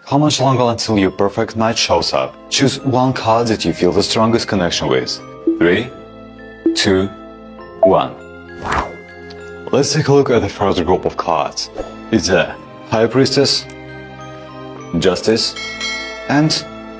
How much longer until your perfect match shows up? Choose one card that you feel the strongest connection with. 3, 2, 1. Let's take a look at the first group of cards. It's the High Priestess, Justice, and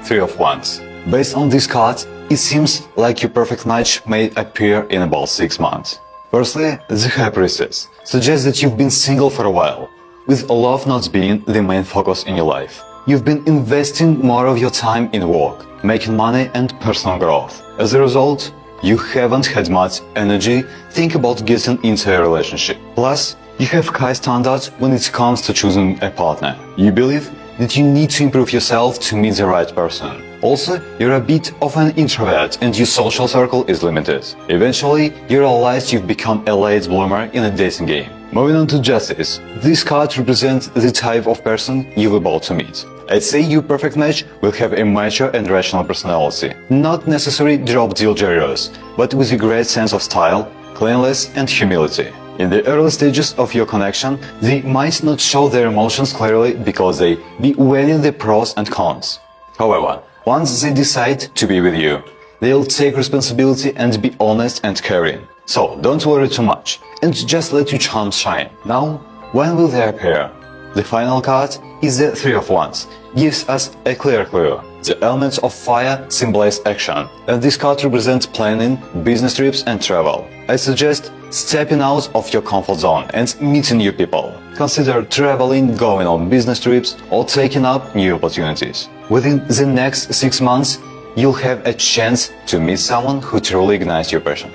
Three of Wands. Based on these cards, it seems like your perfect match may appear in about 6 months. Firstly, the High Priestess suggests that you've been single for a while, with love not being the main focus in your life. You've been investing more of your time in work, making money and personal growth. As a result, you haven't had much energy think about getting into a relationship. Plus, you have high standards when it comes to choosing a partner. You believe that you need to improve yourself to meet the right person. Also, you're a bit of an introvert and your social circle is limited. Eventually, you realize you've become a late bloomer in a dating game. Moving on to Justice, this card represents the type of person you're about to meet. I'd say your perfect match will have a mature and rational personality. Not necessarily drop-deal generous, but with a great sense of style, cleanliness and humility. In the early stages of your connection, they might not show their emotions clearly because they be weighing the pros and cons. However, once they decide to be with you, they'll take responsibility and be honest and caring. So don't worry too much and just let your charm shine. Now, when will they appear? The final card is the Three of Wands, gives us a clear clue. The elements of fire symbolize action, and this card represents planning, business trips and travel. I suggest stepping out of your comfort zone and meeting new people. Consider traveling, going on business trips, or taking up new opportunities. Within the next 6 months, you'll have a chance to meet someone who truly ignites your passion.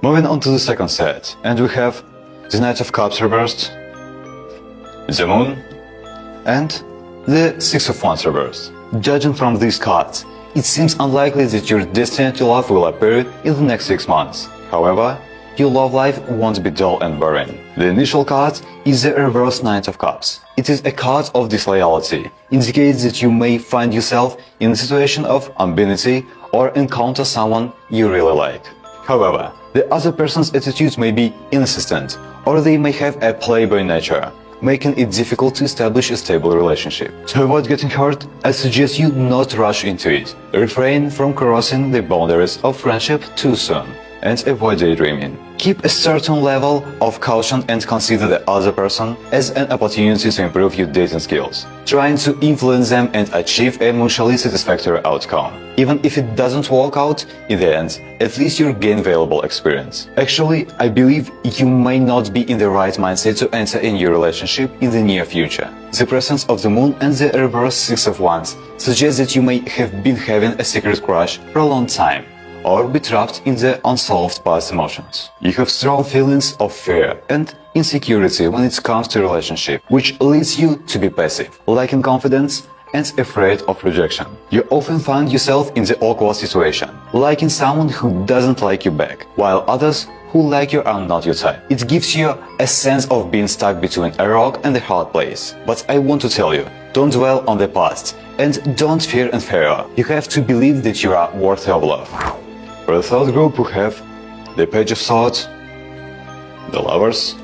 Moving on to the second set, and we have the Knight of Cups reversed, the Moon, and the Six of Wands reversed. Judging from these cards, it seems unlikely that your destiny to love will appear in the next 6 months. However, your love life won't be dull and boring. The initial card is the reverse Knight of Cups. It is a card of disloyalty, indicates that you may find yourself in a situation of ambiguity or encounter someone you really like. However, the other person's attitudes may be inconsistent, or they may have a playboy nature, making it difficult to establish a stable relationship. To avoid getting hurt, I suggest you not rush into it. Refrain from crossing the boundaries of friendship too soon, and avoid daydreaming. Keep a certain level of caution and consider the other person as an opportunity to improve your dating skills, trying to influence them and achieve a mutually satisfactory outcome. Even if it doesn't work out in the end, at least you'll gain valuable experience. Actually, I believe you may not be in the right mindset to enter a new relationship in the near future. The presence of the Moon and the reverse Six of Wands suggests that you may have been having a secret crush for a long time, or be trapped in the unsolved past emotions. You have strong feelings of fear and insecurity when it comes to relationship, which leads you to be passive, lacking confidence and afraid of rejection. You often find yourself in the awkward situation, liking someone who doesn't like you back, while others who like you are not your type. It gives you a sense of being stuck between a rock and a hard place. But I want to tell you, don't dwell on the past and don't fear and failure. You have to believe that you are worthy of love. For the third group, we have the Page of Swords, the Lovers,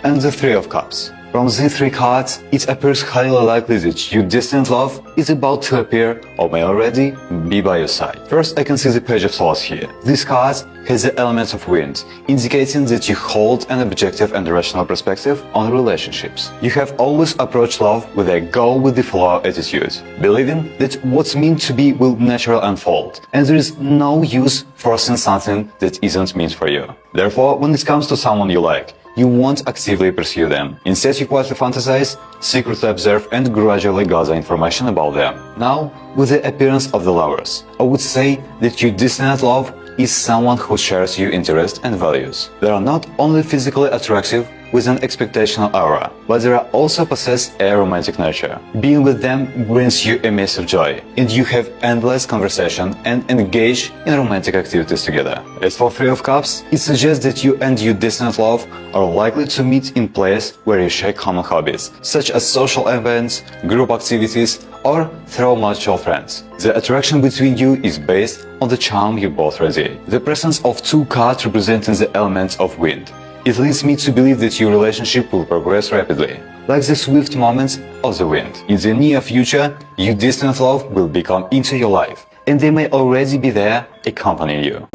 and the Three of Cups. From these three cards, it appears highly likely that your distant love is about to appear or may already be by your side. First, I can see the Page of Swords here. This card has the element of wind, indicating that you hold an objective and rational perspective on relationships. You have always approached love with a go-with-the-flow attitude, believing that what's meant to be will naturally unfold, and there is no use forcing something that isn't meant for you. Therefore, when it comes to someone you like, you won't actively pursue them. Instead, you quietly fantasize, secretly observe and gradually gather information about them. Now, with the appearance of the Lovers, I would say that your distant love is someone who shares your interests and values. They are not only physically attractive with an expectational aura, but they are also possess a romantic nature. Being with them brings you a massive joy, and you have endless conversation and engage in romantic activities together. As for Three of Cups, it suggests that you and your distant love are likely to meet in place where you share common hobbies, such as social events, group activities, or through mutual friends. The attraction between you is based on the charm you both radiate. The presence of two cards representing the elements of wind It leads me to believe that your relationship will progress rapidly. Like the swift moments of the wind. In the near future, your distant love will become into your life, and they may already be there accompanying you.